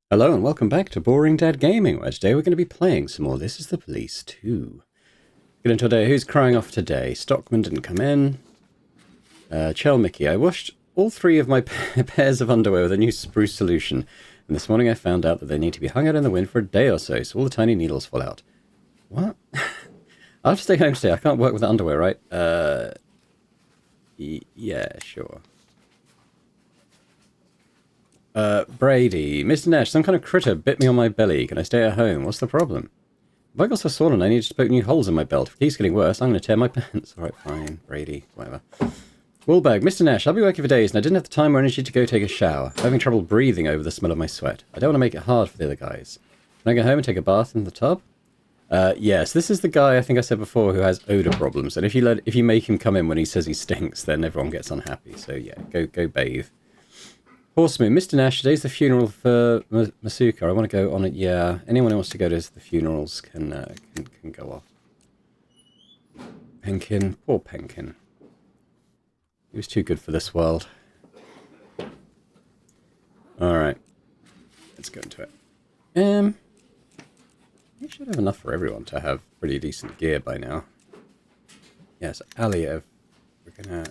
Hello and welcome back to Boring Dad Gaming, where today we're going to be playing some more This Is the Police 2. Get into today. Who's crying off today? Stockman didn't come in. Chell Mickey. I washed all three of my pairs of underwear with a new spruce solution, and this morning I found out that they need to be hung out in the wind for a day or so all the tiny needles fall out. What? I'll have to stay home today. I can't work with the underwear, right? Yeah, sure. Brady. Mr. Nash, some kind of critter bit me on my belly. Can I stay at home? What's the problem? If I got so swollen, I need to poke new holes in my belt. If it keeps getting worse, I'm going to tear my pants. Alright, fine. Brady. Whatever. Woolbag. Mr. Nash, I'll be working for days, and I didn't have the time or energy to go take a shower. I'm having trouble breathing over the smell of my sweat. I don't want to make it hard for the other guys. Can I go home and take a bath in the tub? Yes, this is the guy I think I said before who has odor problems, and if you make him come in when he says he stinks, then everyone gets unhappy. So yeah, go bathe. Horseman, Mr. Nash, today's the funeral for Masuka. I want to go on it. Yeah, anyone who wants to go to the funerals can go off. Penkin, poor Penkin. He was too good for this world. Alright. Let's go into it. We should have enough for everyone to have pretty decent gear by now. Yes, Aliev. We're gonna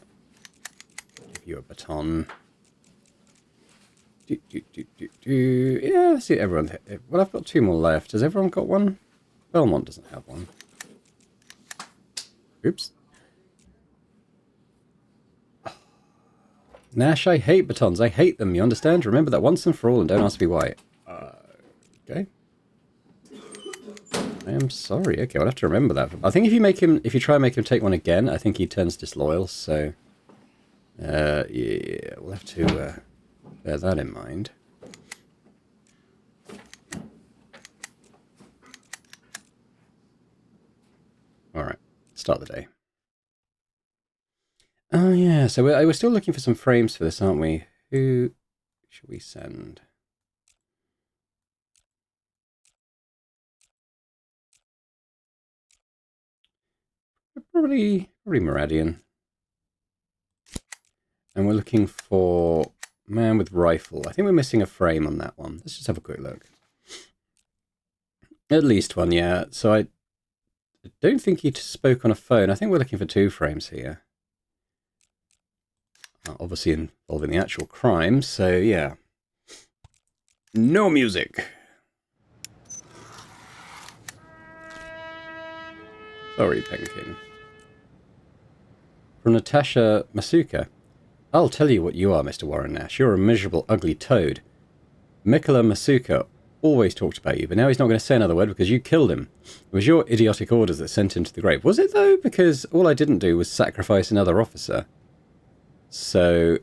give you a baton. Yeah, let's see everyone. Well, I've got two more left. Has everyone got one? Belmont doesn't have one. Oops. Nash, I hate batons. I hate them. You understand? Remember that once and for all, and don't ask me why. Okay. I am sorry. Okay, I'll have to remember that. I think if you try and make him take one again, I think he turns disloyal. So, yeah, we'll have to bear that in mind. Alright, start the day. Oh yeah, so we're still looking for some frames for this, aren't we? Who should we send? Probably Meridian. And we're looking for man with rifle. I think we're missing a frame on that one. Let's just have a quick look. At least one, yeah. So I don't think he spoke on a phone. I think we're looking for two frames here. Obviously involving the actual crime, so yeah. No music. Sorry, Penkin. From Natasha Masuka. I'll tell you what you are, Mr. Warren Nash. You're a miserable, ugly toad. Mikola Masuka always talked about you, but now he's not going to say another word because you killed him. It was your idiotic orders that sent him to the grave. Was it, though? Because all I didn't do was sacrifice another officer. So,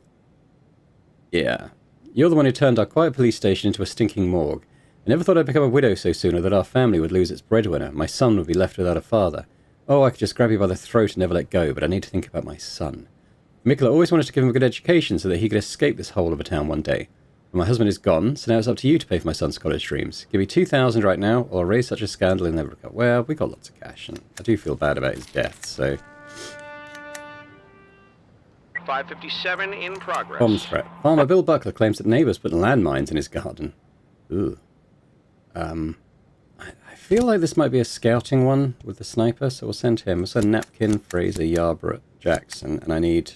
yeah. You're the one who turned our quiet police station into a stinking morgue. I never thought I'd become a widow so soon, or that our family would lose its breadwinner. My son would be left without a father. Oh, I could just grab you by the throat and never let go, but I need to think about my son. Mikola always wanted to give him a good education so that he could escape this hole of a town one day. But my husband is gone, so now it's up to you to pay for my son's college dreams. Give me 2,000 right now, or I'll raise such a scandal and never recover. Well, we got lots of cash, and I do feel bad about his death, so... 557 in progress. Bomb threat. Farmer Bill Buckler claims that neighbours put landmines in his garden. Ooh. I feel like this might be a scouting one with the sniper, so we'll send him. We'll send Napkin, Fraser, Yarborough, Jackson, and I need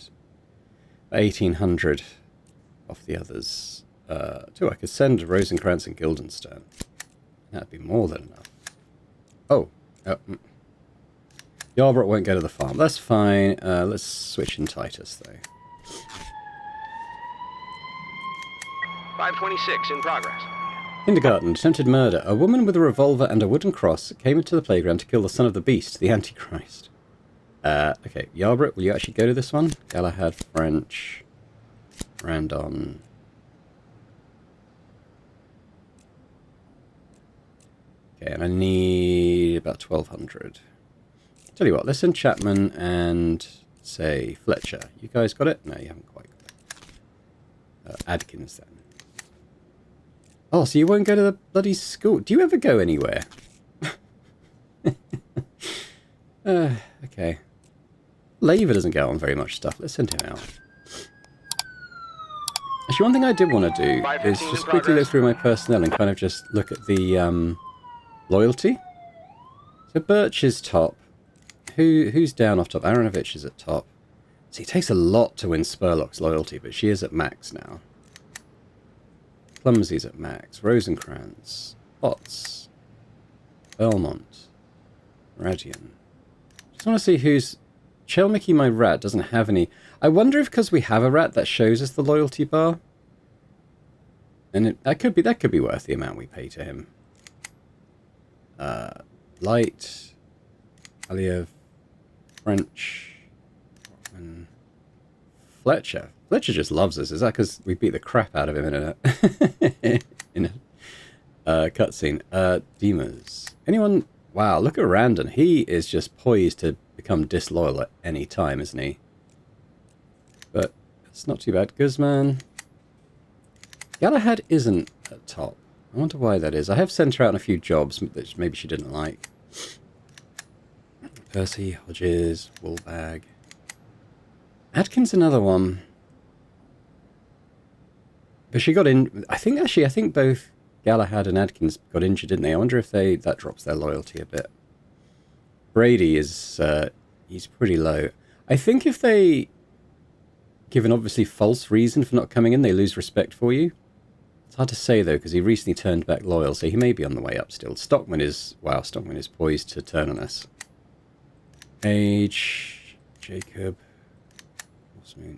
1,800 off the others. I could send Rosencrantz and Guildenstern. That'd be more than enough. Oh. Yarborough won't go to the farm. That's fine. Let's switch in Titus, though. 526 in progress. Kindergarten, attempted murder. A woman with a revolver and a wooden cross came into the playground to kill the son of the beast, the Antichrist. Okay, Yarborough, will you actually go to this one? Galahad, French, Randon. Okay, and I need about 1,200. Tell you what, let's send Chapman and, say, Fletcher. You guys got it? No, you haven't quite got it. Adkins, then. Oh, so you won't go to the bloody school? Do you ever go anywhere? Okay. Laver doesn't get on very much stuff. Let's send him out. I Actually, one thing I did want to do is 5:15 just in quickly look progress. through my personnel and kind of just look at the loyalty. So Birch is top. Who's down off top? Aronovich is at top. See, it takes a lot to win Spurlock's loyalty, but she is at max now. Clumsy's at max. Rosencrantz. Potts. Belmont. Radian. Just want to see who's... Chelmicky, my rat, doesn't have any... I wonder if because we have a rat that shows us the loyalty bar. And that could be worth the amount we pay to him. Light. Aliev. French. Rockman. Fletcher. Fletcher just loves us. Is that because we beat the crap out of him in a cutscene? Demers. Anyone? Wow, look at Randon. He is just poised to become disloyal at any time, isn't he? But it's not too bad. Guzman. Galahad isn't at top. I wonder why that is. I have sent her out on a few jobs that maybe she didn't like. Percy, Hodges, Woolbag. Adkins, another one. But she got in... I think both Galahad and Adkins got injured, didn't they? I wonder if that drops their loyalty a bit. Brady is... he's pretty low. I think if they give an obviously false reason for not coming in, they lose respect for you. It's hard to say, though, because he recently turned back loyal, so he may be on the way up still. Stockman is... Wow, Stockman is poised to turn on us. Age... Jacob...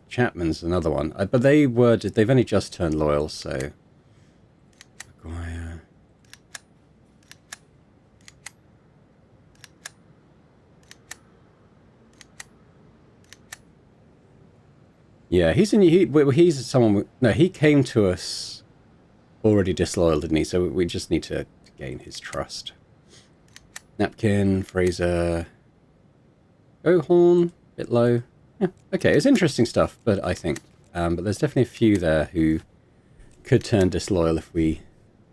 Chapman's another one. But they've only just turned loyal, so... Maguire... Yeah, he's someone... No, he came to us already disloyal, didn't he? So we just need to gain his trust. Napkin, Fraser... Ohorn, bit low. Yeah, okay, it's interesting stuff, but I think... but there's definitely a few there who could turn disloyal if we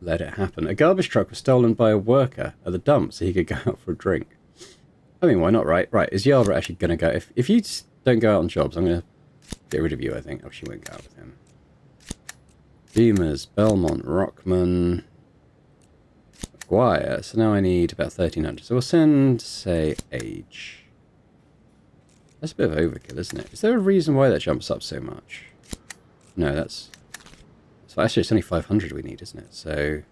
let it happen. A garbage truck was stolen by a worker at the dump so he could go out for a drink. I mean, why not, right? Right, is Yara actually going to go... If you don't go out on jobs, I'm going to get rid of you, I think. Oh, she won't go out with him. Beamers, Belmont, Rockman... Maguire. So now I need about 1,300. So we'll send, say, Age... That's a bit of overkill, isn't it? Is there a reason why that jumps up so much? No, that's... So actually, it's only 500 we need, isn't it? So,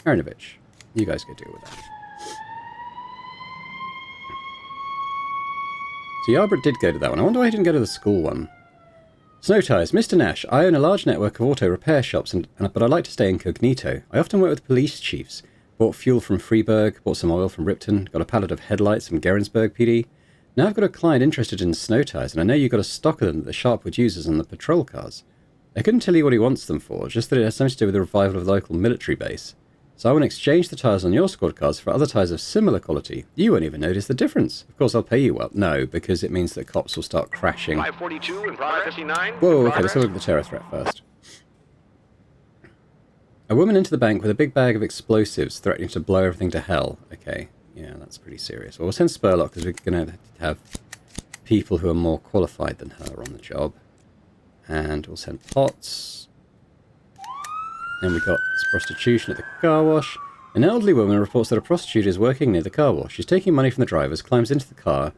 Aronovich, you guys go deal with that. So Yarbrough did go to that one. I wonder why he didn't go to the school one. Snow Tires. Mr. Nash, I own a large network of auto repair shops, but I like to stay incognito. I often work with police chiefs. Bought fuel from Freeburg, bought some oil from Ripton, got a pallet of headlights from Gerinsburg PD. Now I've got a client interested in snow tires, and I know you've got a stock of them that the Sharpwood uses on the patrol cars. I couldn't tell you what he wants them for, just that it has something to do with the revival of the local military base. So I want to exchange the tires on your squad cars for other tires of similar quality. You won't even notice the difference. Of course, I'll pay you well. No, because it means that cops will start crashing. 542 in progress. 559. Whoa, okay, let's have a look at the terror threat first. A woman into the bank with a big bag of explosives threatening to blow everything to hell. Okay. Yeah, that's pretty serious. Well, we'll send Spurlock because we're going to have people who are more qualified than her on the job. And we'll send Potts. Then we got this prostitution at the car wash. An elderly woman reports that a prostitute is working near the car wash. She's taking money from the drivers, climbs into the car.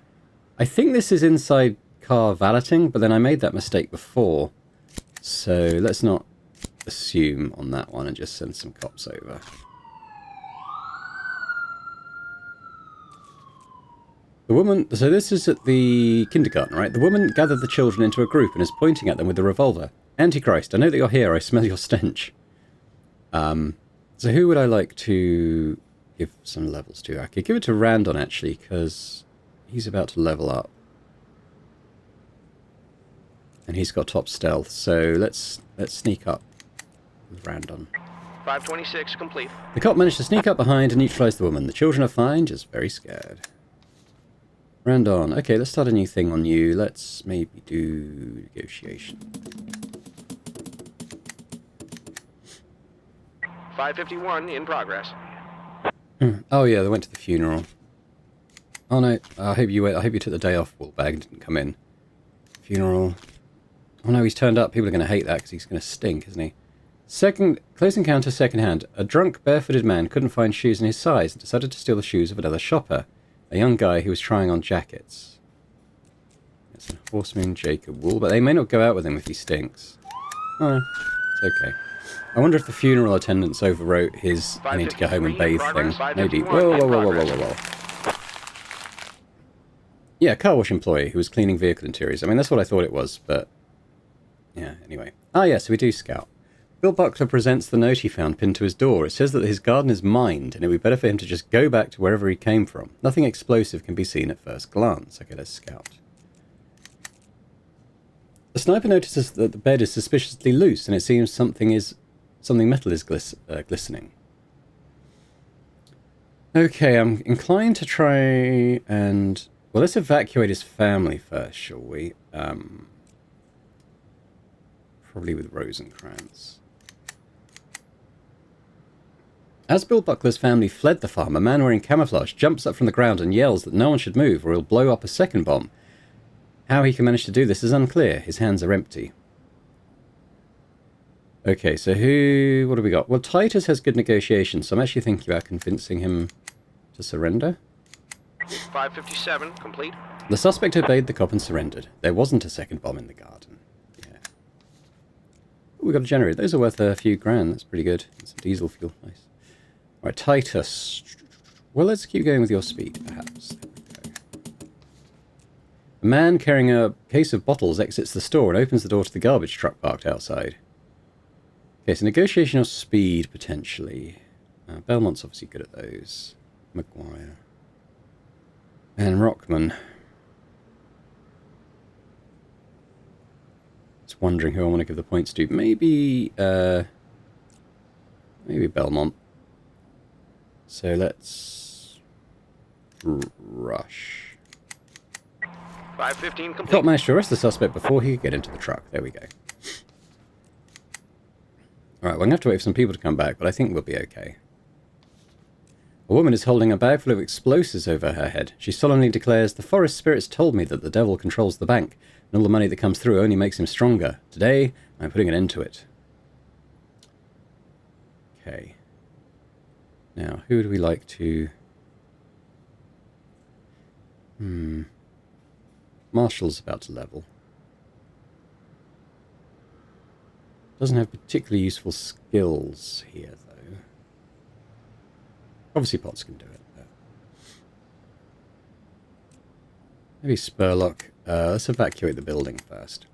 I think this is inside car valeting, but then I made that mistake before. So let's not assume on that one and just send some cops over. The woman, so this is at the kindergarten, right? The woman gathered the children into a group and is pointing at them with a revolver. Antichrist, I know that you're here. I smell your stench. So who would I like to give some levels to? I could give it to Randon, actually, because he's about to level up. And he's got top stealth, so let's sneak up with Randon. 526 complete. The cop managed to sneak up behind and neutralize the woman. The children are fine, just very scared. Randon, okay, let's start a new thing on you. Let's maybe do negotiation. 551 in progress. Oh yeah, they went to the funeral. Oh no, I hope you took the day off, Woolbag, and didn't come in. Funeral, Oh no, he's turned up. People are going to hate that because he's going to stink, isn't he? Close encounter, second hand. A drunk, barefooted man couldn't find shoes in his size and decided to steal the shoes of another shopper, a young guy who was trying on jackets. It's a Horseman Jacob Wool, but they may not go out with him if he stinks. Oh, it's okay. I wonder if the funeral attendants overwrote his I need to go home and bathe thing. Maybe. Whoa. Yeah, car wash employee who was cleaning vehicle interiors. I mean, that's what I thought it was, but... yeah, anyway. Ah, yeah, so we do scout. Bill Buckler presents the note he found pinned to his door. It says that his garden is mined, and it would be better for him to just go back to wherever he came from. Nothing explosive can be seen at first glance. Okay, let's scout. The sniper notices that the bed is suspiciously loose, and it seems something metal is glistening. Okay, I'm inclined to try and... well, let's evacuate his family first, shall we? Probably with Rosencrantz. As Bill Buckler's family fled the farm, a man wearing camouflage jumps up from the ground and yells that no one should move or he'll blow up a second bomb. How he can manage to do this is unclear. His hands are empty. Okay, so what do we got? Well, Titus has good negotiation, so I'm actually thinking about convincing him to surrender. 557, complete. The suspect obeyed the cop and surrendered. There wasn't a second bomb in the garden. Yeah. Ooh, we got a generator. Those are worth a few grand. That's pretty good. And some diesel fuel. Nice. All right, Titus. Well, let's keep going with your speed, perhaps. There we go. A man carrying a case of bottles exits the store and opens the door to the garbage truck parked outside. Okay, so negotiation or speed, potentially. Belmont's obviously good at those. Maguire. And Rockman. Just wondering who I want to give the points to. Maybe Belmont. So let's rush. 515 complete. Cop managed to arrest the suspect before he could get into the truck. There we go. Alright, well, I'm going to have to wait for some people to come back, but I think we'll be okay. A woman is holding a bag full of explosives over her head. She solemnly declares, "The forest spirits told me that the devil controls the bank, and all the money that comes through only makes him stronger. Today, I'm putting an end to it." Okay. Now, who would we like to... Marshall's about to level. Doesn't have particularly useful skills here, though. Obviously, Potts can do it. But... maybe Spurlock. Let's evacuate the building first.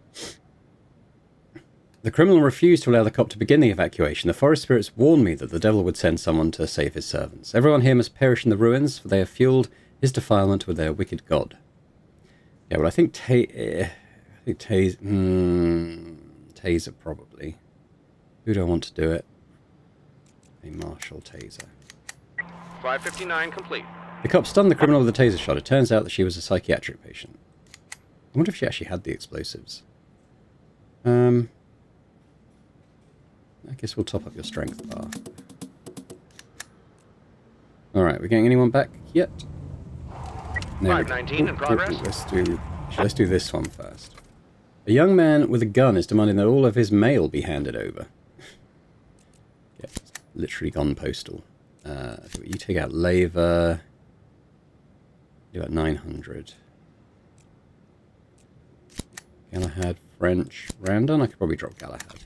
The criminal refused to allow the cop to begin the evacuation. The forest spirits warned me that the devil would send someone to save his servants. Everyone here must perish in the ruins, for they have fueled his defilement with their wicked god. Yeah, well, I think Taser probably. Who do I want to do it? A Marshall Taser. 559 complete. The cop stunned the criminal with a taser shot. It turns out that she was a psychiatric patient. I wonder if she actually had the explosives. I guess we'll top up your strength bar. Alright, we're getting anyone back yet? There 519 in progress. Let's do this one first. A young man with a gun is demanding that all of his mail be handed over. Yeah, it's literally gone postal. You take out Laver. Do about 900. Galahad, French, Randon. I could probably drop Galahad.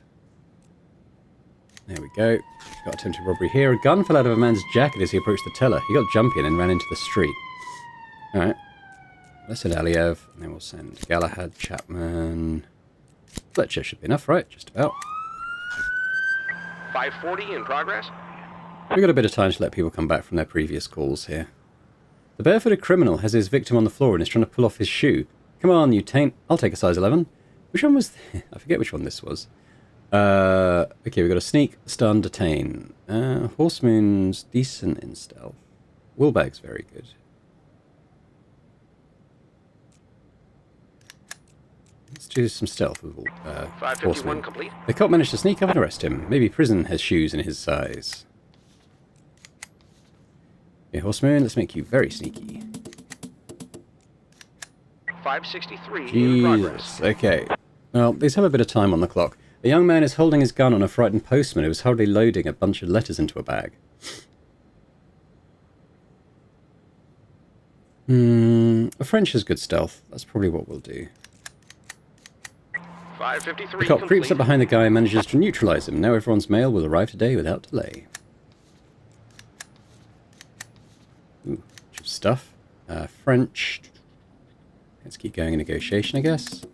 There we go. Got attempted robbery here. A gun fell out of a man's jacket as he approached the teller. He got jumpy and then ran into the street. Alright. Let's send Aliev, and then we'll send Galahad, Chapman. Fletcher should be enough, right? Just about. 540 in progress. We've got a bit of time to let people come back from their previous calls here. The barefooted criminal has his victim on the floor and is trying to pull off his shoe. Come on, you taint. I'll take a size 11. Which one was... I forget which one this was. Okay, we've got a sneak, stun, detain. Horseman's decent in stealth. Woolbag's very good. Let's do some stealth with 551 Horseman. complete. The cop managed to sneak up and arrest him. Maybe prison has shoes in his size. Okay, Horseman, let's make you very sneaky. 563 in progress. Okay. Well, these have a bit of time on the clock. A young man is holding his gun on a frightened postman who is hurriedly loading a bunch of letters into a bag. French is good stealth. That's probably what we'll do. 553 The cop complete. creeps up behind the guy and manages to neutralize him. Now everyone's mail will arrive today without delay. Ooh, bunch of stuff. French. Let's keep going in negotiation, I guess.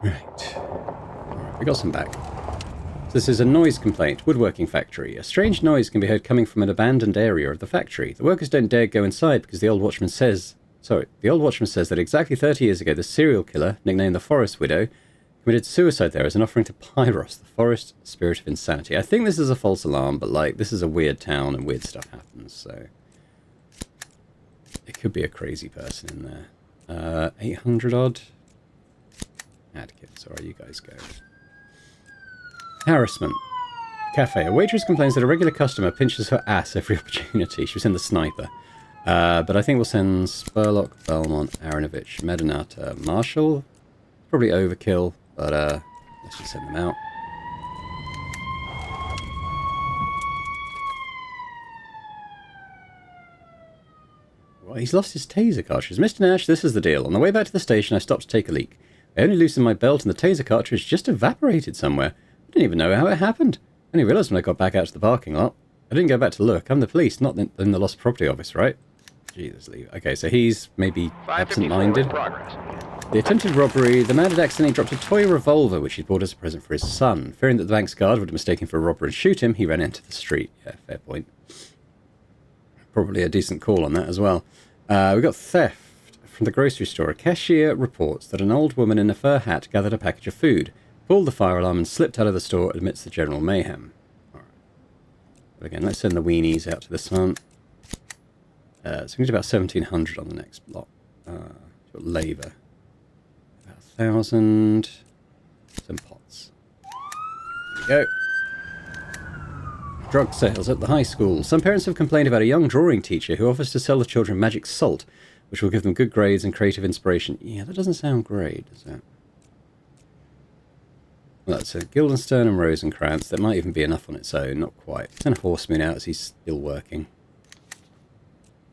Right. Alright, we got some back. So this is a noise complaint. Woodworking factory. A strange noise can be heard coming from an abandoned area of the factory. The workers don't dare go inside because the old watchman says that exactly 30 years ago the serial killer, nicknamed the Forest Widow, committed suicide there as an offering to Pyros, the forest spirit of insanity. I think this is a false alarm, but like, this is a weird town and weird stuff happens, so it could be a crazy person in there. 800 odd. Adkins, alright, you guys go. Harassment. Cafe. A waitress complains that a regular customer pinches her ass every opportunity. She was in the sniper. But I think we'll send Spurlock, Belmont, Aronovich, Medinata, Marshall. Probably overkill, but let's just send them out. Well, he's lost his taser cartridge. Mr. Nash, this is the deal. On the way back to the station, I stopped to take a leak. I only loosened my belt and the taser cartridge just evaporated somewhere. I didn't even know how it happened. I only realised when I got back out to the parking lot. I didn't go back to look. I'm the police, not in the Lost Property Office, right? Jesus, leave. Okay, so he's maybe absent-minded. The attempted robbery. The man had accidentally dropped a toy revolver, which he bought as a present for his son. Fearing that the bank's guard would mistake him for a robber and shoot him, he ran into the street. Yeah, fair point. Probably a decent call on that as well. We got theft from the grocery store. A cashier reports that an old woman in a fur hat gathered a package of food, pulled the fire alarm and slipped out of the store amidst the general mayhem. Alright. But again, let's send the weenies out to this one. So we need about 1,700 on the next block. Got labour. About 1,000. Some pots. There we go. Drug sales at the high school. Some parents have complained about a young drawing teacher who offers to sell the children magic salt, which will give them good grades and creative inspiration. Yeah, that doesn't sound great, does it? Well, that's a Guildenstern and Rosencrantz. That might even be enough on its own. Not quite. Send Horsemoon out as he's still working.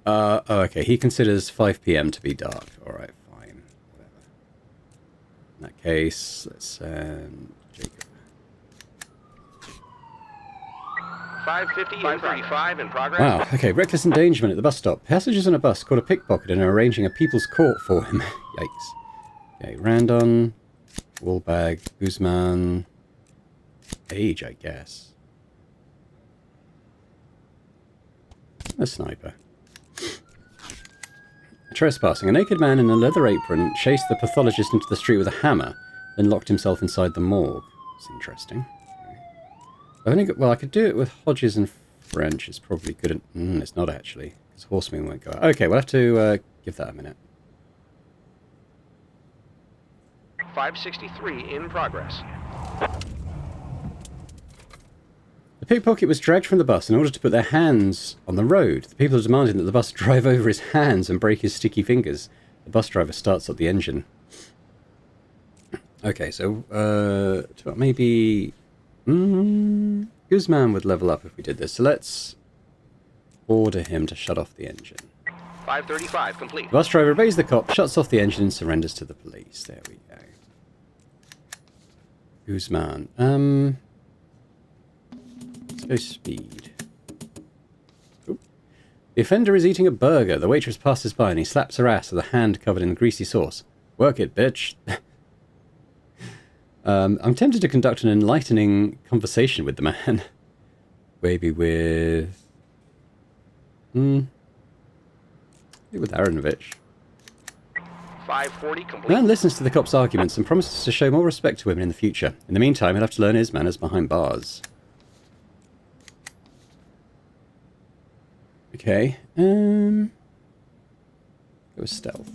Oh, okay. He considers 5 PM to be dark. Alright, fine. Whatever. In that case, let's send Jacob. 550 and 35 in progress. Wow, okay. Reckless endangerment at the bus stop. Passengers on a bus caught a pickpocket and are arranging a people's court for him. Yikes. Okay, Randon, Woolbag, Guzman. Age, I guess. A sniper. Trespassing. A naked man in a leather apron chased the pathologist into the street with a hammer, then locked himself inside the morgue. It's interesting. I've only got, well, I could do it with Hodges and French. It's probably good. At, it's not actually, because Horseman won't go out. Okay, we'll have to give that a minute. 563 in progress. The pickpocket was dragged from the bus in order to put their hands on the road. The people are demanding that the bus drive over his hands and break his sticky fingers. The bus driver starts up the engine. Okay, so maybe Guzman would level up if we did this. So let's order him to shut off the engine. 535 complete. The bus driver obeys the cop, shuts off the engine, and surrenders to the police. There we go. Guzman. Let's go speed. Oop. The offender is eating a burger. The waitress passes by and he slaps her ass with a hand covered in greasy sauce. Work it, bitch. I'm tempted to conduct an enlightening conversation with the man. Maybe with... maybe with Aronovich. 540 complete. Man listens to the cop's arguments and promises to show more respect to women in the future. In the meantime, he'll have to learn his manners behind bars. Okay. Go with stealth.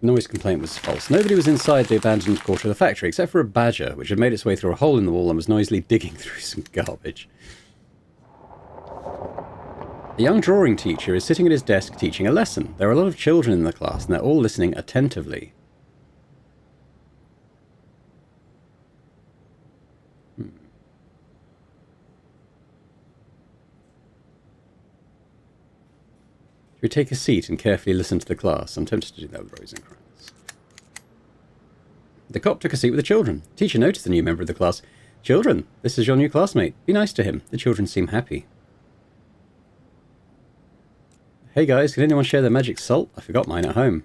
Noise complaint was false. Nobody was inside the abandoned quarter of the factory, except for a badger, which had made its way through a hole in the wall and was noisily digging through some garbage. A young drawing teacher is sitting at his desk teaching a lesson. There are a lot of children in the class, and they're all listening attentively. Should we take a seat and carefully listen to the class? I'm tempted to do that with Rosencrantz. The cop took a seat with the children. The teacher noticed the new member of the class. Children, this is your new classmate. Be nice to him. The children seem happy. Hey guys, can anyone share their magic salt? I forgot mine at home.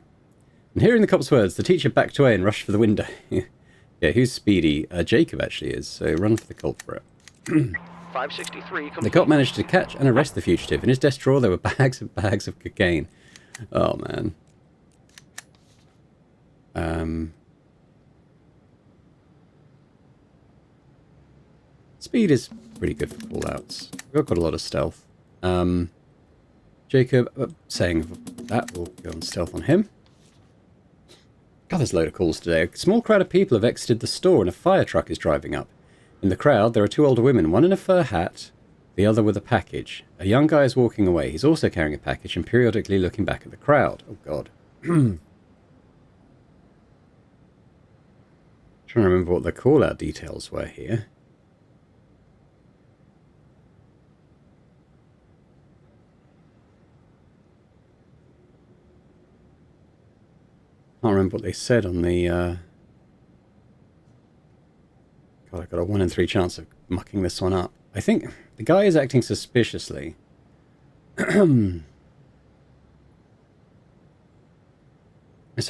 And hearing the cop's words, the teacher backed away and rushed for the window. Yeah, who's speedy? Jacob actually is, so run for the culprit. 563 complete. The cop managed to catch and arrest the fugitive. In his desk drawer, there were bags and bags of cocaine. Oh, man. Speed is pretty good for callouts. We've got a lot of stealth. Jacob, saying that, we'll go on stealth on him. God, there's a load of calls today. A small crowd of people have exited the store and a fire truck is driving up. In the crowd, there are two older women, one in a fur hat, the other with a package. A young guy is walking away. He's also carrying a package and periodically looking back at the crowd. Oh, God. Trying to remember what the call-out details were here. Can't remember what they said on the, God, I've got a 1 in 3 chance of mucking this one up. I think the guy is acting suspiciously. Let's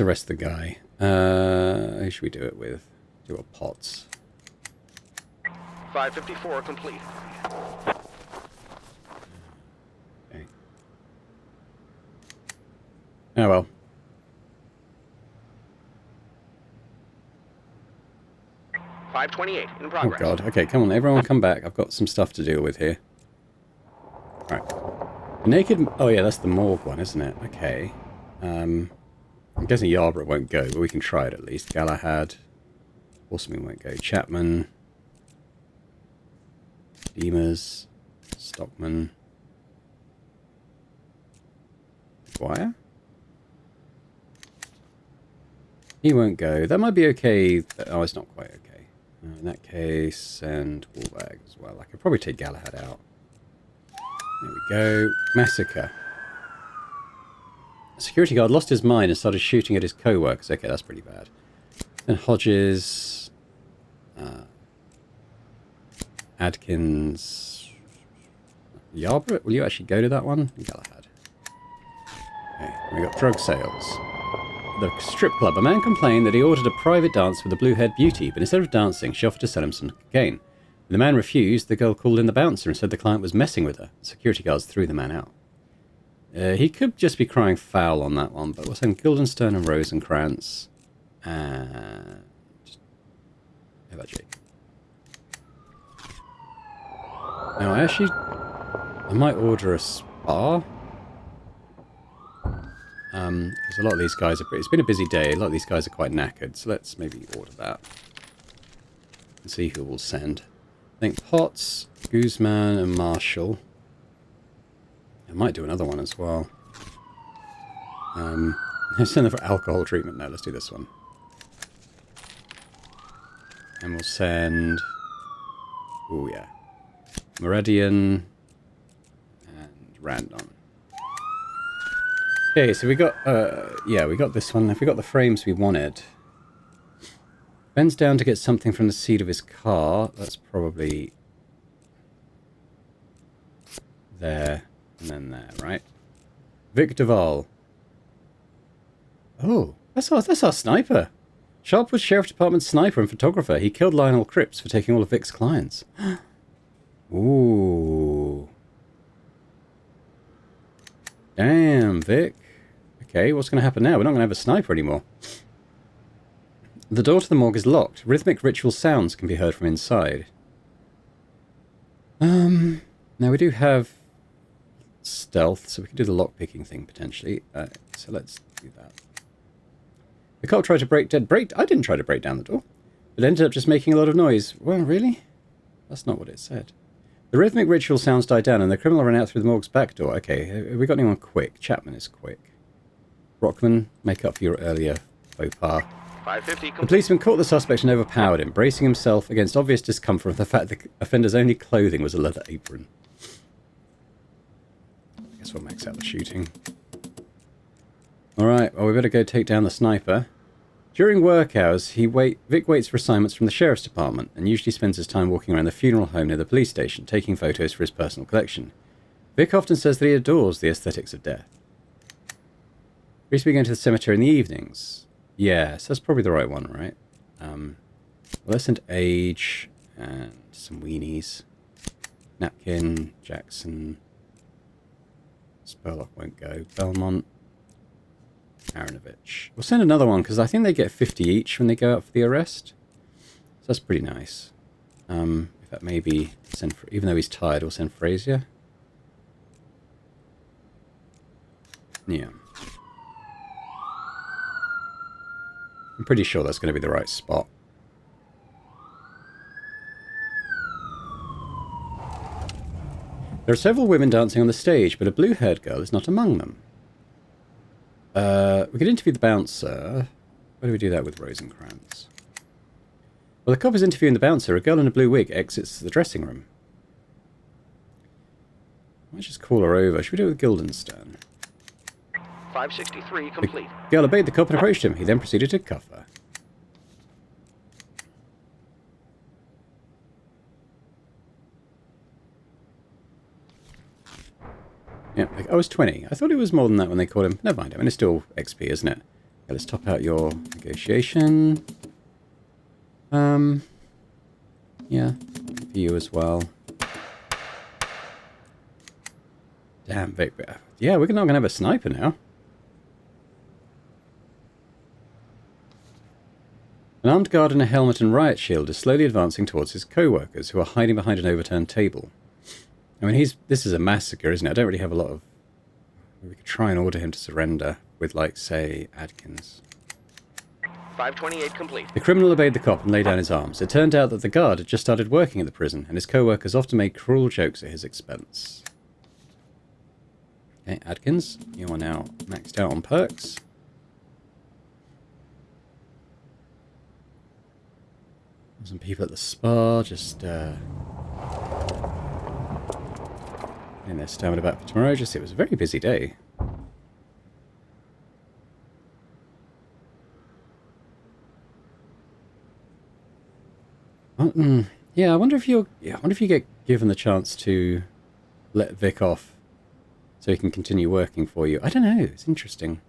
arrest the guy. Who should we do it with? Do a Potts. 554 complete. Okay. Oh well. .528 in Oh progress. God. Okay, come on, everyone come back. I've got some stuff to deal with here. Right. Naked... Oh yeah, that's the morgue one, isn't it? Okay. I'm guessing Yarborough won't go, but we can try it at least. Galahad. Horseman won't go. Chapman. Deemers. Stockman. Dwyer? He won't go. That might be okay. Oh, it's not quite okay. In that case, and Wallbag as well. I could probably take Galahad out. There we go. Massacre. A security guard lost his mind and started shooting at his co-workers. Okay, that's pretty bad. Then Hodges. Adkins. Yarborough? Will you actually go to that one? Galahad. Okay, we got drug sales. The strip club. A man complained that he ordered a private dance with a blue-haired beauty, but instead of dancing, she offered to sell him some cocaine. When the man refused, the girl called in the bouncer and said the client was messing with her. The security guards threw the man out. He could just be crying foul on that one, but we're saying Guildenstern and Rosencrantz. And... how about Jake? Now, I might order a spa. Because a lot of these guys are it's been a busy day. A lot of these guys are quite knackered, so let's maybe order that. And see who we'll send. I think Potts, Guzman, and Marshall. I might do another one as well. Let's send them for alcohol treatment. No, let's do this one. And we'll send... oh, yeah. Meridian and Random. Okay, so we got, yeah, we got this one. If we got the frames we wanted. Bends down to get something from the seat of his car. That's probably there and then there, right? Vic Duval. Oh, that's our sniper. Sharpwood Sheriff Department sniper and photographer. He killed Lionel Cripps for taking all of Vic's clients. Ooh. Damn, Vic. Okay, what's going to happen now? We're not going to have a sniper anymore. The door to the morgue is locked. Rhythmic ritual sounds can be heard from inside. Now we do have stealth, so we can do the lockpicking thing potentially. So let's do that. The cop tried to break... I didn't try to break down the door. But ended up just making a lot of noise. Well, really? That's not what it said. The rhythmic ritual sounds die down and the criminal ran out through the morgue's back door. Okay, have we got anyone quick? Chapman is quick. Brockman, make up for your earlier faux pas. 550 The complete. policeman caught the suspect and overpowered him, bracing himself against obvious discomfort from the fact that the offender's only clothing was a leather apron. I guess we'll max out the shooting. Alright, well we better go take down the sniper. During work hours, Vic waits for assignments from the sheriff's department and usually spends his time walking around the funeral home near the police station, taking photos for his personal collection. Vic often says that he adores the aesthetics of death. We used to be going to the cemetery in the evenings. Yes, that's probably the right one, right? Adolescent age and some weenies. Napkin, Jackson. Spurlock won't go. Belmont. Aronovich. We'll send another one because I think they get 50 each when they go out for the arrest. So that's pretty nice. In fact, maybe send even though he's tired, we'll send Frazier. Yeah. I'm pretty sure that's going to be the right spot. There are several women dancing on the stage, but a blue-haired girl is not among them. We could interview the bouncer. Why do we do that with Rosencrantz? Well, the cop is interviewing the bouncer. A girl in a blue wig exits the dressing room. I might just call her over. Should we do it with Guildenstern? 563 complete. The girl obeyed the cop and approached him. He then proceeded to cuff her. Yeah, I was 20. I thought it was more than that when they called him. Never mind. I mean, it's still XP, isn't it? Okay, let's top out your negotiation. Yeah, for you as well. Damn, Vic. Yeah, we're not going to have a sniper now. An armed guard in a helmet and riot shield is slowly advancing towards his co-workers, who are hiding behind an overturned table. I mean, this is a massacre, isn't it? I don't really have a lot of... We could try and order him to surrender with, like, say, Adkins. 528 complete. The criminal obeyed the cop and laid down his arms. It turned out that the guard had just started working at the prison, and his co-workers often made cruel jokes at his expense. Okay, Adkins, you are now maxed out on perks. Some people at the spa, just, in their stamina back for tomorrow. Just it was a very busy day. Yeah, I wonder if you get given the chance to let Vic off so he can continue working for you. I don't know. It's interesting.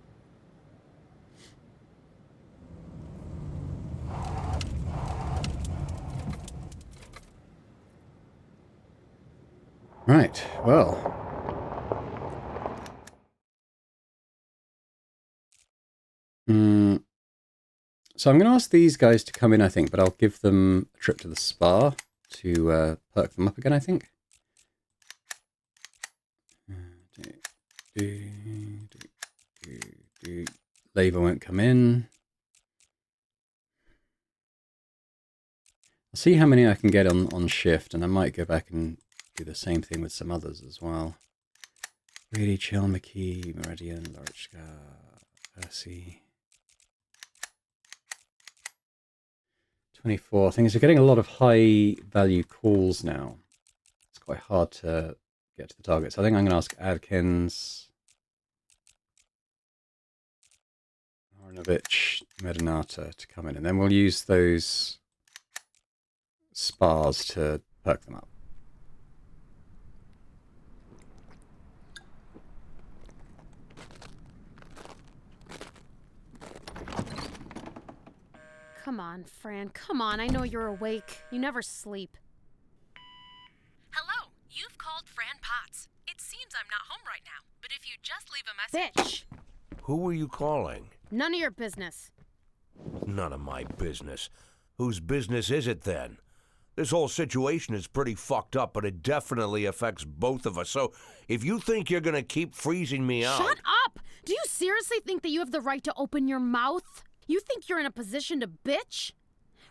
Right, well. So I'm going to ask these guys to come in, I think, but I'll give them a trip to the spa to perk them up again, I think. Labour won't come in. I'll see how many I can get on shift, and I might go back and do the same thing with some others as well. Really chill, McKee, Meridian, Lorichka, Percy. 24. Things are getting a lot of high value calls now. It's quite hard to get to the targets. I think I'm going to ask Adkins, Aranovich, Medinata to come in, and then we'll use those spas to perk them up. Come on, Fran. Come on. I know you're awake. You never sleep. Hello, you've called Fran Potts. It seems I'm not home right now, but if you just leave a message... Bitch! Who were you calling? None of your business. None of my business. Whose business is it then? This whole situation is pretty fucked up, but it definitely affects both of us. So if you think you're gonna keep freezing me out... Shut up! Do you seriously think that you have the right to open your mouth? You think you're in a position to bitch?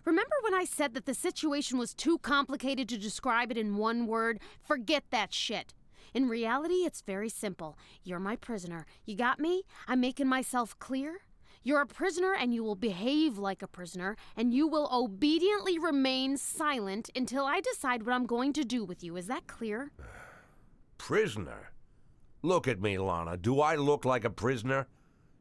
Remember when I said that the situation was too complicated to describe it in one word? Forget that shit. In reality, it's very simple. You're my prisoner. You got me? I'm making myself clear? You're a prisoner and you will behave like a prisoner, and you will obediently remain silent until I decide what I'm going to do with you. Is that clear? Prisoner? Look at me, Lana. Do I look like a prisoner?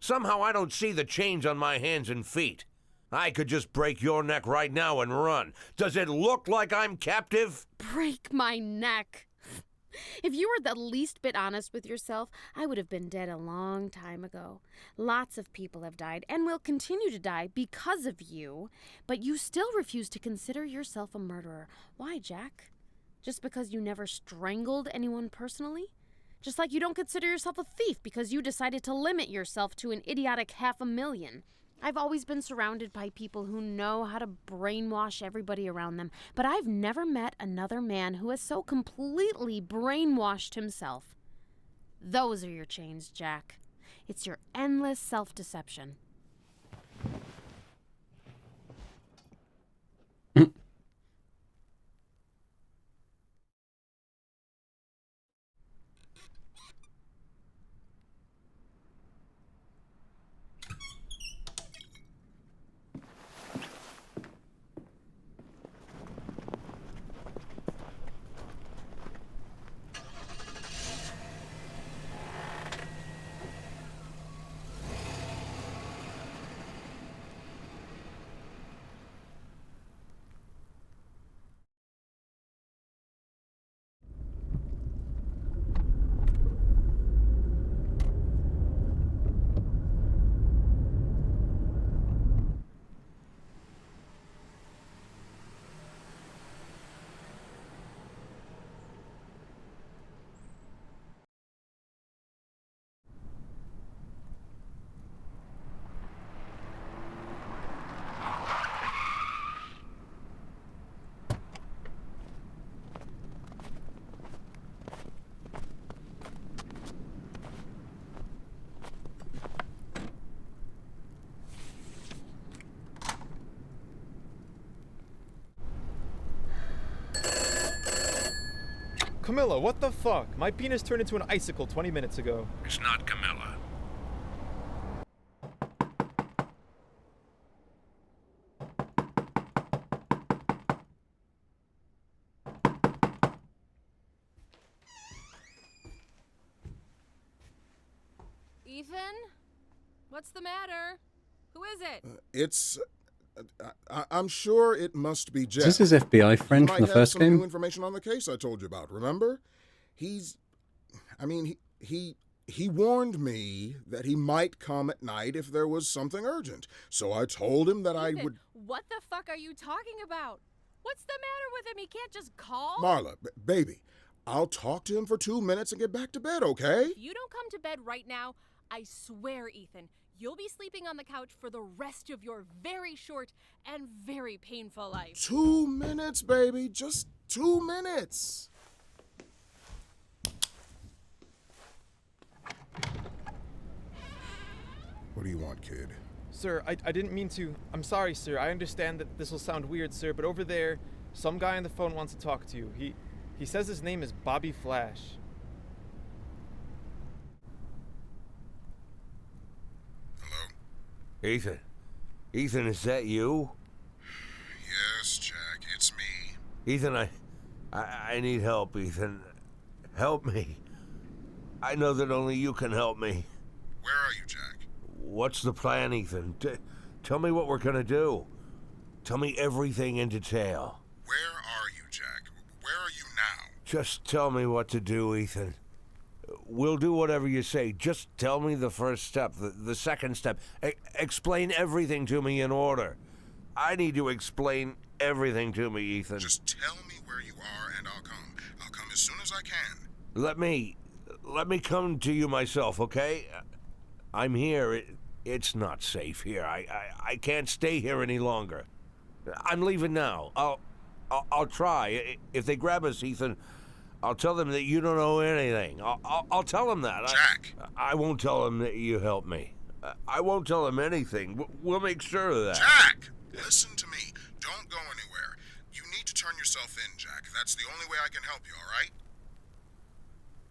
Somehow I don't see the chains on my hands and feet. I could just break your neck right now and run. Does it look like I'm captive? Break my neck. If you were the least bit honest with yourself, I would have been dead a long time ago. Lots of people have died and will continue to die because of you, but you still refuse to consider yourself a murderer. Why, Jack? Just because you never strangled anyone personally? Just like you don't consider yourself a thief because you decided to limit yourself to an idiotic 500,000. I've always been surrounded by people who know how to brainwash everybody around them, but I've never met another man who has so completely brainwashed himself. Those are your chains, Jack. It's your endless self-deception. Camilla, what the fuck? My penis turned into an icicle 20 minutes ago. It's not Camilla. Ethan? What's the matter? Who is it? I'm sure it must be Jeff. Is this his FBI friend from the first He might have some new game? information on the case I told you about, remember? He warned me that he might come at night if there was something urgent. So I told him that Ethan, I would... what the fuck are you talking about? What's the matter with him? He can't just call? Marla, baby, I'll talk to him for 2 minutes and get back to bed, okay? If you don't come to bed right now, I swear, Ethan, you'll be sleeping on the couch for the rest of your very short and very painful life. 2 minutes, baby, just 2 minutes. What do you want, kid? Sir, I didn't mean to. I'm sorry, sir. I understand that this will sound weird, sir, but over there, some guy on the phone wants to talk to you. He says his name is Bobby Flash. Hello? Ethan? Ethan, is that you? Yes, Jack, it's me. Ethan, I need help, Ethan. Help me. I know that only you can help me. Where are you, Jack? What's the plan, Ethan? Tell me what we're gonna do. Tell me everything in detail. Where are you, Jack? Where are you now? Just tell me what to do, Ethan. We'll do whatever you say. Just tell me the first step, the second step. Explain everything to me in order. I need to explain everything to me, Ethan. Just tell me where you are and I'll come. I'll come as soon as I can. Let me come to you myself, okay? I'm here. It's not safe here. I can't stay here any longer. I'm leaving now. I'll try. If they grab us, Ethan, I'll tell them that you don't know anything. I'll tell them that. Jack! I won't tell them that you helped me. I won't tell them anything. We'll make sure of that. Jack! Listen to me. don't go anywhere. You need to turn yourself in, Jack. That's the only way I can help you, all right?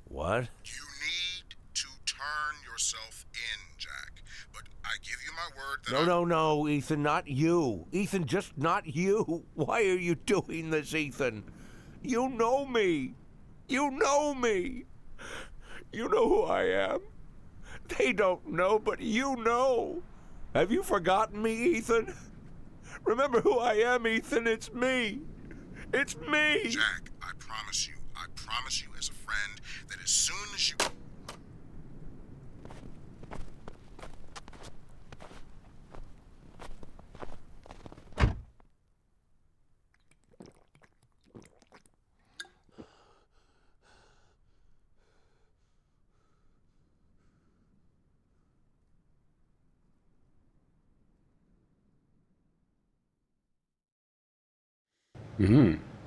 What? You need to turn yourself in, Jack. But I give you my word that No, Ethan, not you. Ethan, just not you. Why are you doing this, Ethan? You know me. You know me. You know who I am. They don't know, but you know. Have you forgotten me, Ethan? Remember who I am, Ethan. It's me. It's me. Jack, I promise you as a friend that as soon as you...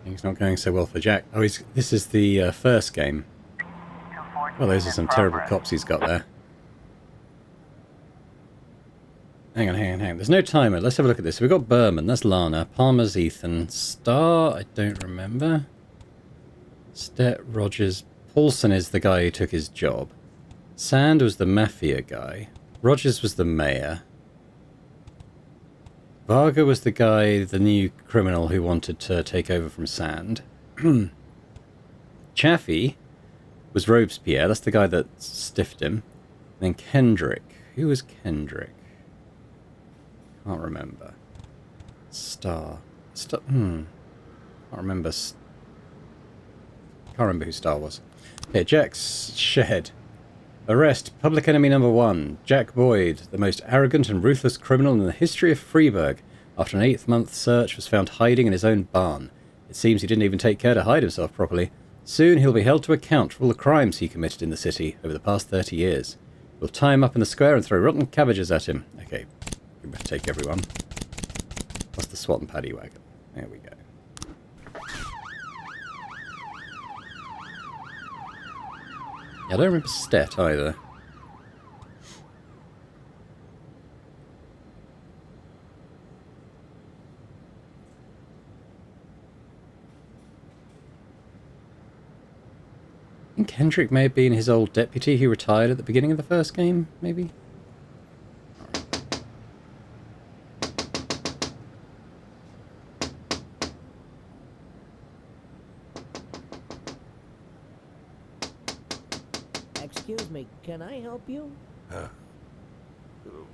Things not going so well for Jack. Oh, this is the first game. Well, those are some terrible cops he's got there. Hang on. There's no timer. Let's have a look at this. We've got Berman. That's Lana. Palmer's Ethan. Starr, I don't remember. Stett, Rogers. Paulson is the guy who took his job. Sand was the mafia guy. Rogers was the mayor. Varga was the guy, the new criminal who wanted to take over from Sand. Chaffee was Robespierre. That's the guy that stiffed him. And then Kendrick. Who was Kendrick? Can't remember. Can't remember. Can't remember who Starr was. Okay, Jack's shed. Arrest public enemy number 1, Jack Boyd, the most arrogant and ruthless criminal in the history of Freeburg. After an 8th-month search, was found hiding in his own barn. It seems he didn't even take care to hide himself properly. Soon he'll be held to account for all the crimes he committed in the city over the past 30 years. We'll tie him up in the square and throw rotten cabbages at him. Okay, we better take everyone. Plus the SWAT and paddy wagon. There we go. I don't remember Stett either. I think Kendrick may have been his old deputy who retired at the beginning of the first game, maybe? Excuse me, can I help you?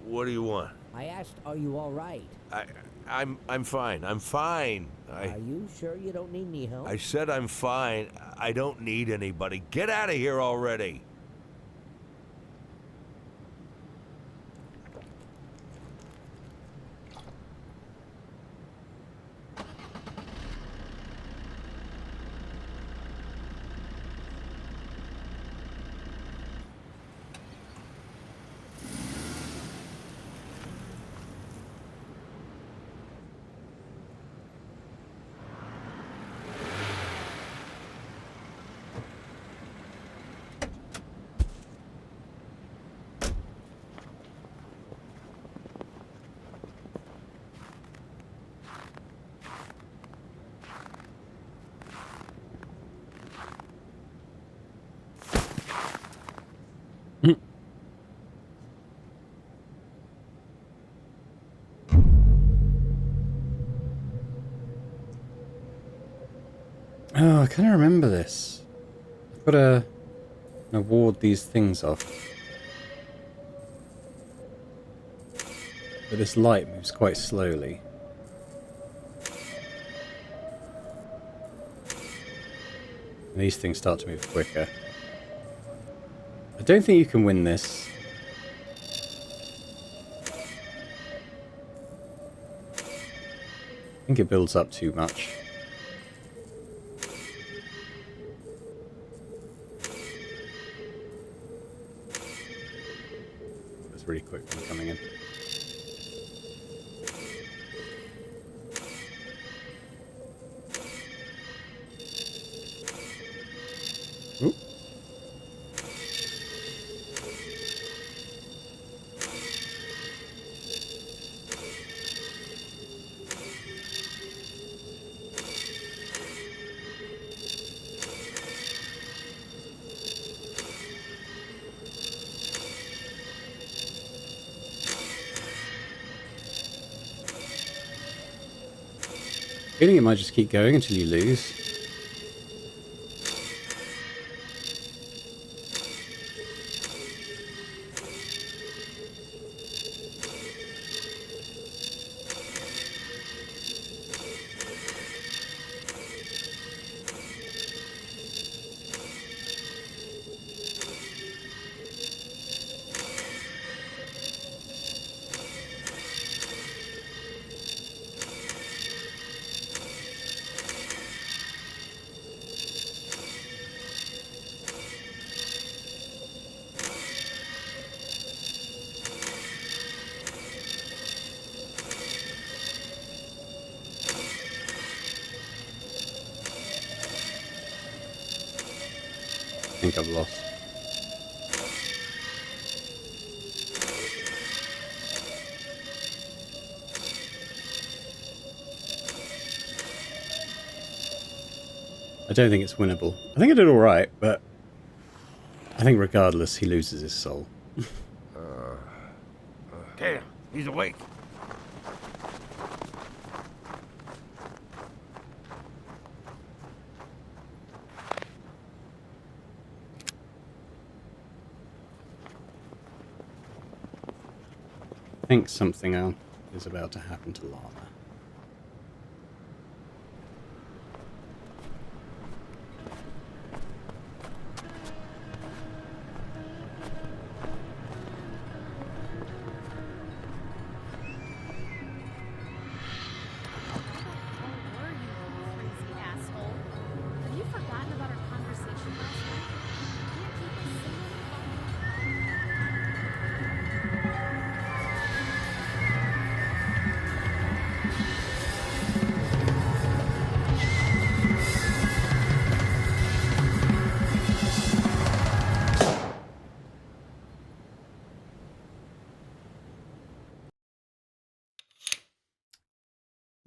What do you want? I asked, are you all right? I'm fine. I'm fine. Are you sure you don't need any help? I said I'm fine. I don't need anybody. Get out of here already. Oh, I kind of remember this. I've got to ward these things off. But this light moves quite slowly. And these things start to move quicker. I don't think you can win this. I think it builds up too much. That's really quick when coming in. Ooh. Feeling it might just keep going until you lose. I think I've lost. I don't think it's winnable. I think I did alright, but I think regardless, he loses his soul. Damn, he's awake. I think something else is about to happen to Lana. Where were you, crazy asshole? Have you forgotten about our conversation last night? You can't keep a single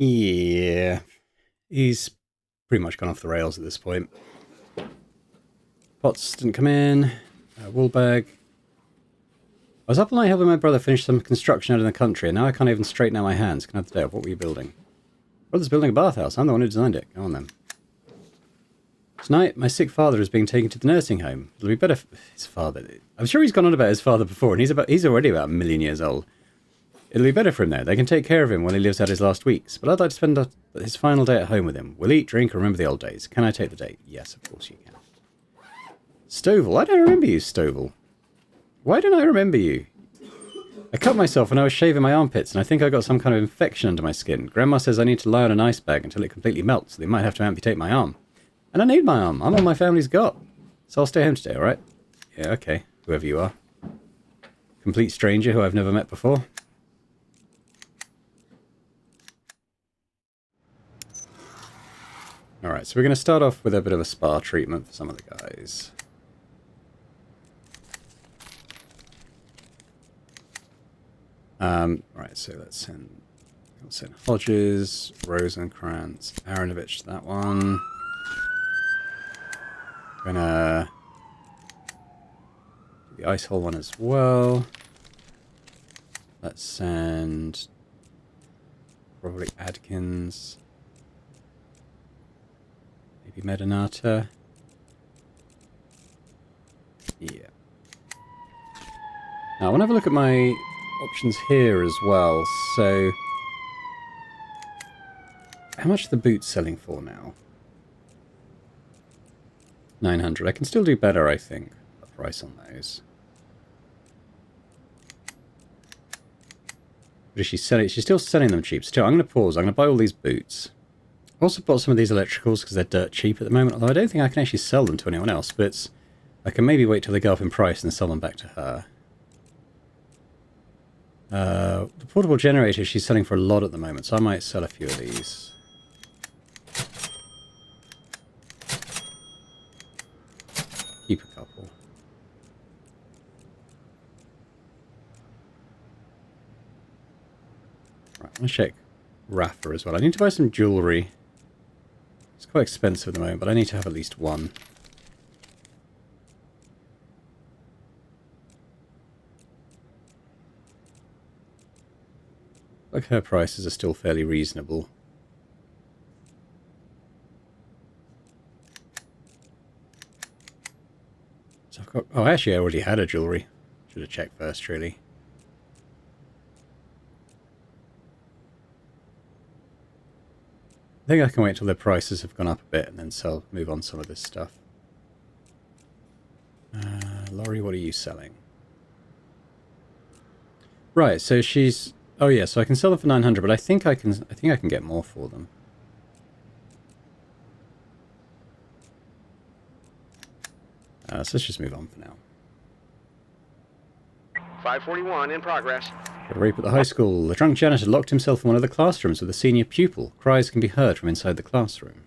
Yeah. He's pretty much gone off the rails at this point. Pots didn't come in. Wool bag. I was up all night helping my brother finish some construction out in the country, and now I can't even straighten out my hands. Can I have the day off? What were you building? Brother's building a bathhouse. I'm the one who designed it. Go on then. Tonight, my sick father is being taken to the nursing home. It'll be better for his father. I'm sure he's gone on about his father before, and he's already about 1,000,000 years old. It'll be better for him there. They can take care of him while he lives out his last weeks. But I'd like to spend his final day at home with him. We'll eat, drink, and remember the old days. Can I take the date? Yes, of course you can. Stovall. I don't remember you, Stovall. Why don't I remember you? I cut myself when I was shaving my armpits, and I think I got some kind of infection under my skin. Grandma says I need to lie on an ice bag until it completely melts, so they might have to amputate my arm. And I need my arm. I'm all my family's got. So I'll stay home today, alright? Yeah, okay. Whoever you are. Complete stranger who I've never met before. Alright, so we're going to start off with a bit of a spa treatment for some of the guys. Right, so let's send Hodges, Rosenkrantz, Aronovich, that one. Gonna do the ice hole one as well. Let's send probably Adkins. Maybe Medinata. Yeah. Now I want to have a look at my options here as well. So, how much are the boots selling for now? 900. I can still do better, I think. The price on those. But is she selling? She's still selling them cheap. Still, I'm going to pause. I'm going to buy all these boots. I also bought some of these electricals because they're dirt cheap at the moment. Although I don't think I can actually sell them to anyone else. But I can maybe wait till they go up in price and sell them back to her. The portable generator she's selling for a lot at the moment, so I might sell a few of these. Keep a couple. Right, I'm going to check Rafa as well. I need to buy some jewellery. It's quite expensive at the moment, but I need to have at least one. Like her prices are still fairly reasonable. So I've got, oh, actually, I already had a jewellery. Should have checked first, really. I think I can wait till the prices have gone up a bit and then move on some of this stuff. Laurie, what are you selling? Right, so she's... Oh yeah, so I can sell them for 900, but I think I can get more for them. So let's just move on for now. 541 in progress. A rape at the high school. The drunk janitor locked himself in one of the classrooms with a senior pupil. Cries can be heard from inside the classroom.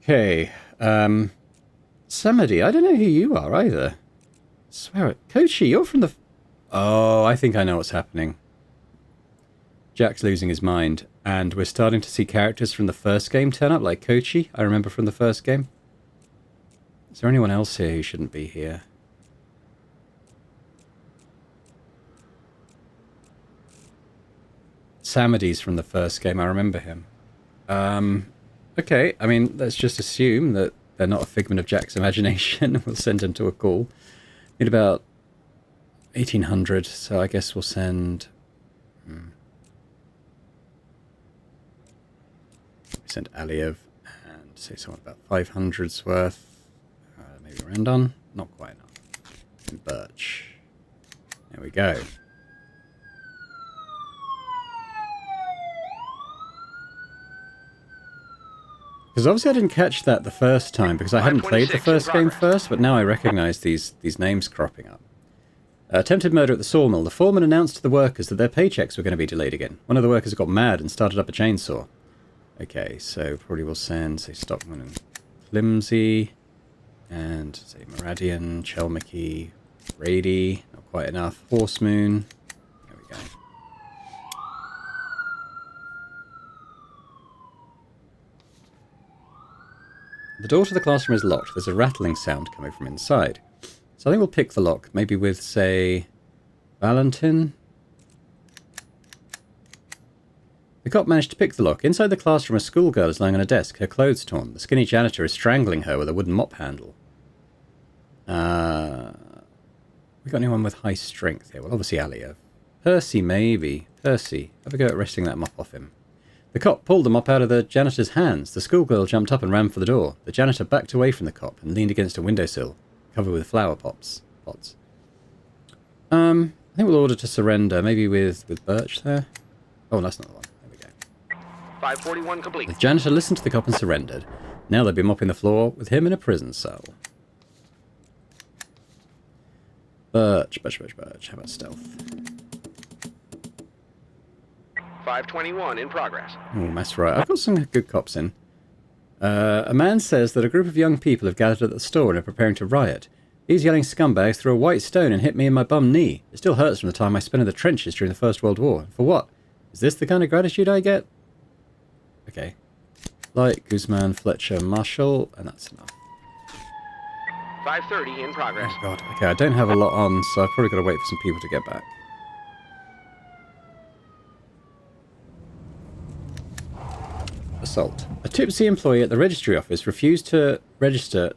Okay. Samedi, I don't know who you are either. Swear it. Kochi, you're from the... Oh, I think I know what's happening. Jack's losing his mind, and we're starting to see characters from the first game turn up, like Kochi, I remember from the first game. Is there anyone else here who shouldn't be here? Samedi's from the first game, I remember him. Okay, I mean, let's just assume that they're not a figment of Jack's imagination. We'll send him to a call. Need about 1,800, so I guess we'll send... We send Aliev and say something about 500's worth. Maybe Randon. Not quite enough. And Birch. There we go. Because obviously I didn't catch that the first time because I hadn't played the first game first, but now I recognize these names cropping up. Attempted murder at the sawmill. The foreman announced to the workers that their paychecks were going to be delayed again. One of the workers got mad and started up a chainsaw. Okay, so probably we'll send, say, Stockman and Flimsy, and, say, Maradian, Chelmicky, Rady, not quite enough, Horsemoon. There we go. The door to the classroom is locked. There's a rattling sound coming from inside. So I think we'll pick the lock, maybe with, say, Valentin. The cop managed to pick the lock. Inside the classroom, a schoolgirl is lying on a desk, her clothes torn. The skinny janitor is strangling her with a wooden mop handle. We got anyone with high strength here? Well, obviously Aliev. Percy, maybe. Percy, have a go at wresting that mop off him. The cop pulled the mop out of the janitor's hands. The schoolgirl jumped up and ran for the door. The janitor backed away from the cop and leaned against a windowsill, covered with flower pots. I think we'll order to surrender, maybe with Birch there. Oh, that's not the one. 541 complete. The janitor listened to the cop and surrendered. Now they'll be mopping the floor with him in a prison cell. Birch. How about stealth? 521 in progress. Oh, that's right. I've got some good cops in. A man says that a group of young people have gathered at the store and are preparing to riot. These yelling scumbags threw a white stone and hit me in my bum knee. It still hurts from the time I spent in the trenches during the First World War. For what? Is this the kind of gratitude I get? Okay. Light, Guzman, Fletcher, Marshall, and that's enough. 530 in progress. Oh god. Okay, I don't have a lot on, so I've probably got to wait for some people to get back. Assault. A tipsy employee at the registry office refused to register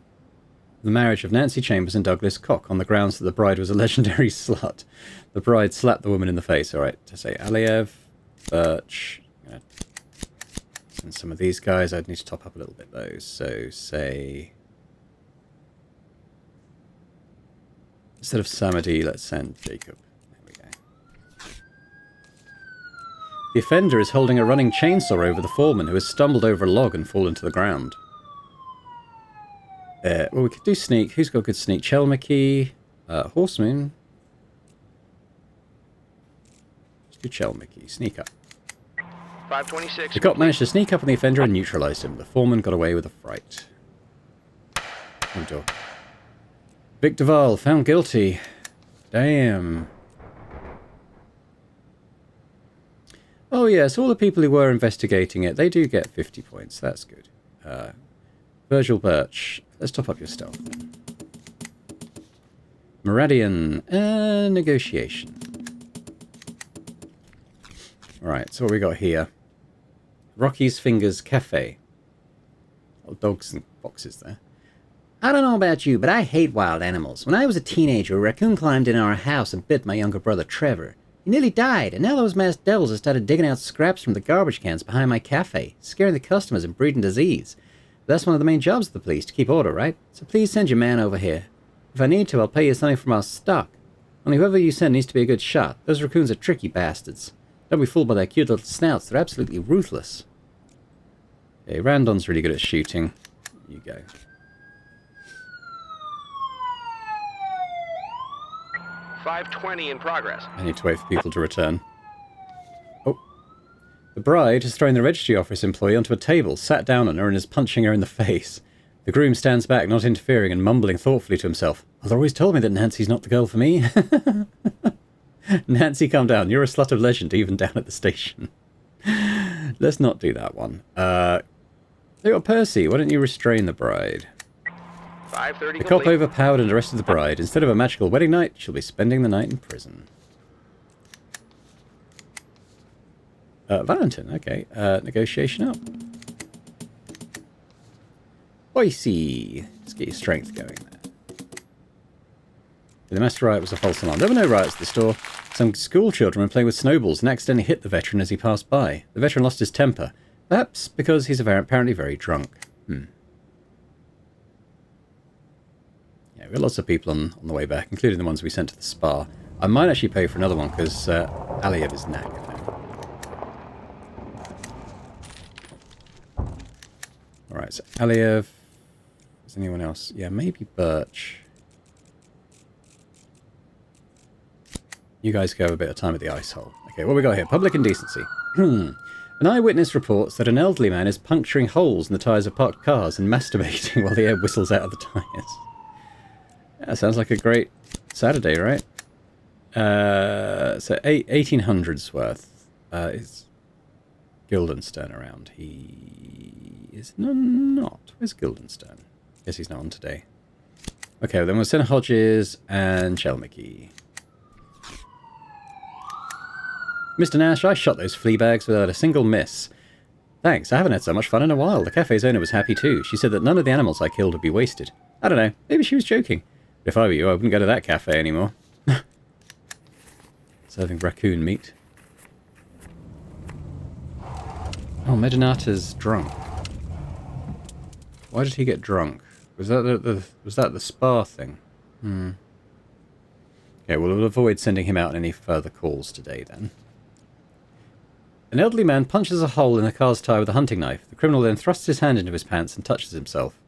the marriage of Nancy Chambers and Douglas Koch on the grounds that the bride was a legendary slut. The bride slapped the woman in the face. Alright, to say Aliev, Birch. And some of these guys I'd need to top up a little bit though. So say instead of Samedi, let's send Jacob. There we go. The offender is holding a running chainsaw over the foreman who has stumbled over a log and fallen to the ground. Well, we could do sneak. Who's got good sneak? Chelmicky, Horsemoon. Let's do Chelmicky. Sneak up. 526. The cop managed to sneak up on the offender and neutralized him. The foreman got away with a fright. Vic Duval found guilty. Damn. Oh yes, all the people who were investigating it, they do get 50 points. That's good. Virgil Birch. Let's top up your stealth. Maradian. Negotiation. Alright, so what we got here? Rocky's Fingers Cafe. Oh, dogs and foxes there. I don't know about you, but I hate wild animals. When I was a teenager, a raccoon climbed in our house and bit my younger brother Trevor. He nearly died, and now those masked devils have started digging out scraps from the garbage cans behind my cafe, scaring the customers and breeding disease. But that's one of the main jobs of the police, to keep order, right? So please send your man over here. If I need to, I'll pay you something from our stock. Only whoever you send needs to be a good shot. Those raccoons are tricky bastards. Don't be fooled by their cute little snouts. They're absolutely ruthless. Okay, Randon's really good at shooting. You go. 520 in progress. I need to wait for people to return. Oh. The bride has thrown the registry office employee onto a table, sat down on her and is punching her in the face. The groom stands back, not interfering and mumbling thoughtfully to himself. Mother always told me that Nancy's not the girl for me. Nancy, calm down. You're a slut of legend, even down at the station. Let's not do that one. Hey, Percy, why don't you restrain the bride? 530 The cop complete. overpowered and arrested the bride. Instead of a magical wedding night, she'll be spending the night in prison. Valentin, okay. Negotiation up. Boise. Let's get your strength going there. The master riot was a false alarm. There were no riots at the store. Some school children were playing with snowballs and accidentally hit the veteran as he passed by. The veteran lost his temper. Perhaps because he's apparently very drunk. Yeah, we got lots of people on the way back, including the ones we sent to the spa. I might actually pay for another one because Aliev is knackered now. Alright, so Aliev. Is anyone else? Yeah, maybe Birch. You guys go have a bit of time at the ice hole. Okay, what we got here? Public indecency. An eyewitness reports that an elderly man is puncturing holes in the tyres of parked cars and masturbating while the air whistles out of the tyres. Yeah, sounds like a great Saturday, right? So 1800s worth is Guildenstern around. He is not. Where's Guildenstern? Guess he's not on today. Okay, then we'll send Hodges and Chelmicky. Mr. Nash, I shot those flea bags without a single miss. Thanks, I haven't had so much fun in a while. The cafe's owner was happy too. She said that none of the animals I killed would be wasted. I don't know, maybe she was joking. But if I were you, I wouldn't go to that cafe anymore. Serving raccoon meat. Oh, Medinata's drunk. Why did he get drunk? Was that the spa thing? Okay, well, we'll avoid sending him out on any further calls today then. An elderly man punches a hole in the car's tyre with a hunting knife. The criminal then thrusts his hand into his pants and touches himself.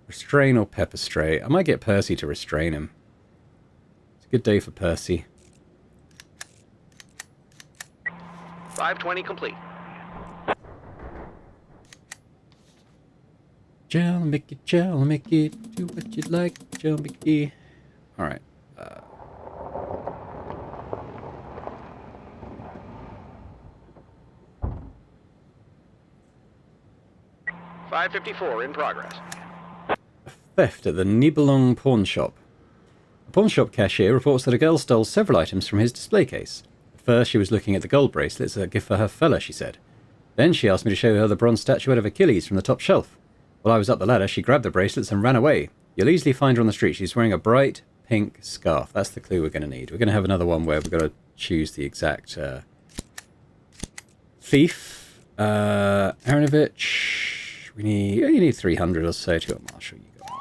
Restrain or pepper spray? I might get Percy to restrain him. It's a good day for Percy. 520 complete. Gel Mickey, do what you like, Gel Mickey. Alright. 554 in progress. Theft at the Nibelung pawn shop. The pawn shop cashier reports that a girl stole several items from his display case. At first she was looking at the gold bracelets as a gift for her fella, she said. Then she asked me to show her the bronze statuette of Achilles from the top shelf. While I was up the ladder, she grabbed the bracelets and ran away. You'll easily find her on the street. She's wearing a bright pink scarf. That's the clue we're going to need. We're going to have another one where we've got to choose the exact thief. Aronovich. You need 300 or so to get Marshall. You got it.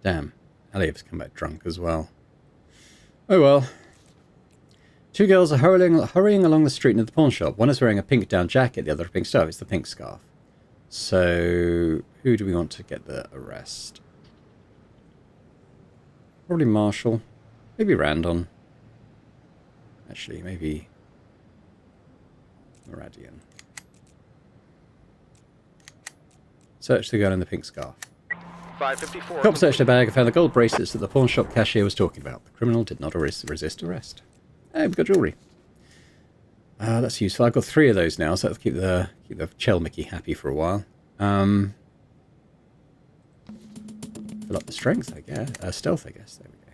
Damn. Aliev's come back drunk as well. Oh well. Two girls are hurrying along the street near the pawn shop. One is wearing a pink down jacket, the other a pink scarf. It's the pink scarf. So, who do we want to get the arrest? Probably Marshall. Maybe Randon. Actually, maybe Moradian. Search the girl in the pink scarf. 554. Cop searched her bag and found the gold bracelets that the pawn shop cashier was talking about. The criminal did not resist arrest. Hey, we've got jewellery. That's useful. I've got 3 of those now, so that'll keep the Chelmicky happy for a while. Fill up the strength, I guess. Stealth, I guess. There we go.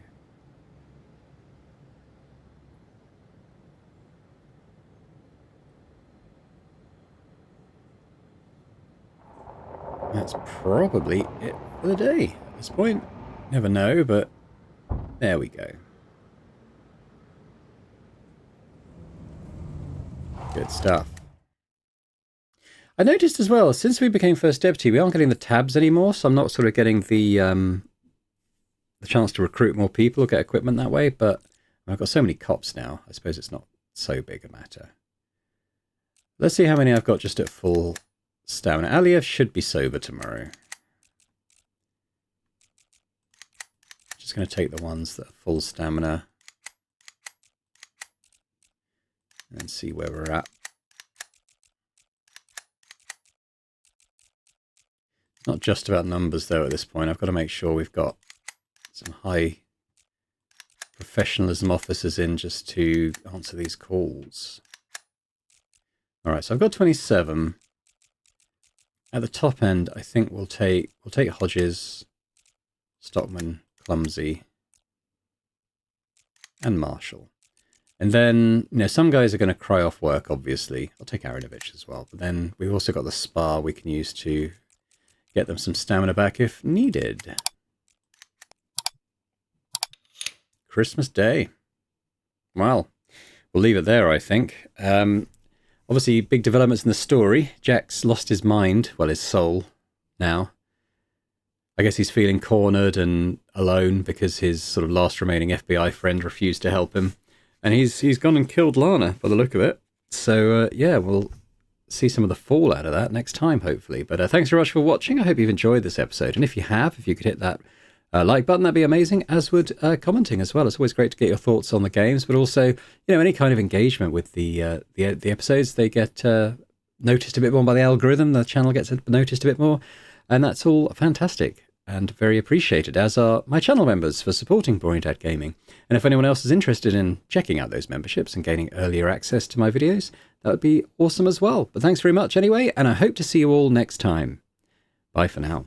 that's probably it for the day at this point. Never know, but there we go. Good stuff. I noticed as well, since we became First Deputy, we aren't getting the tabs anymore, so I'm not sort of getting the chance to recruit more people or get equipment that way, but I've got so many cops now, I suppose it's not so big a matter. Let's see how many I've got just at full stamina. Aliev should be sober tomorrow. Just going to take the ones that are full stamina and see where we're at. It's not just about numbers though at this point. I've got to make sure we've got some high professionalism officers in just to answer these calls. Alright, so I've got 27. At the top end, I think we'll take Hodges, Stockman, Clumsy, and Marshall. And then, you know, some guys are going to cry off work, obviously. I'll take Aronovich as well. But then we've also got the Spa we can use to get them some stamina back if needed. Christmas Day. Well, we'll leave it there, I think. Obviously, big developments in the story. Jack's lost his mind, well, his soul, now. I guess he's feeling cornered and alone because his sort of last remaining FBI friend refused to help him. And he's gone and killed Lana, by the look of it. So, yeah, we'll see some of the fallout of that next time, hopefully. But thanks very much for watching. I hope you've enjoyed this episode. And if you have, if you could hit that like button, that'd be amazing, as would commenting as well. It's always great to get your thoughts on the games, but also, you know, any kind of engagement with the episodes. They get noticed a bit more by the algorithm. The channel gets noticed a bit more, and that's all fantastic and very appreciated, as are my channel members for supporting Boring Dad Gaming. And if anyone else is interested in checking out those memberships and gaining earlier access to my videos, that would be awesome as well. But thanks very much anyway, and I hope to see you all next time. Bye for now.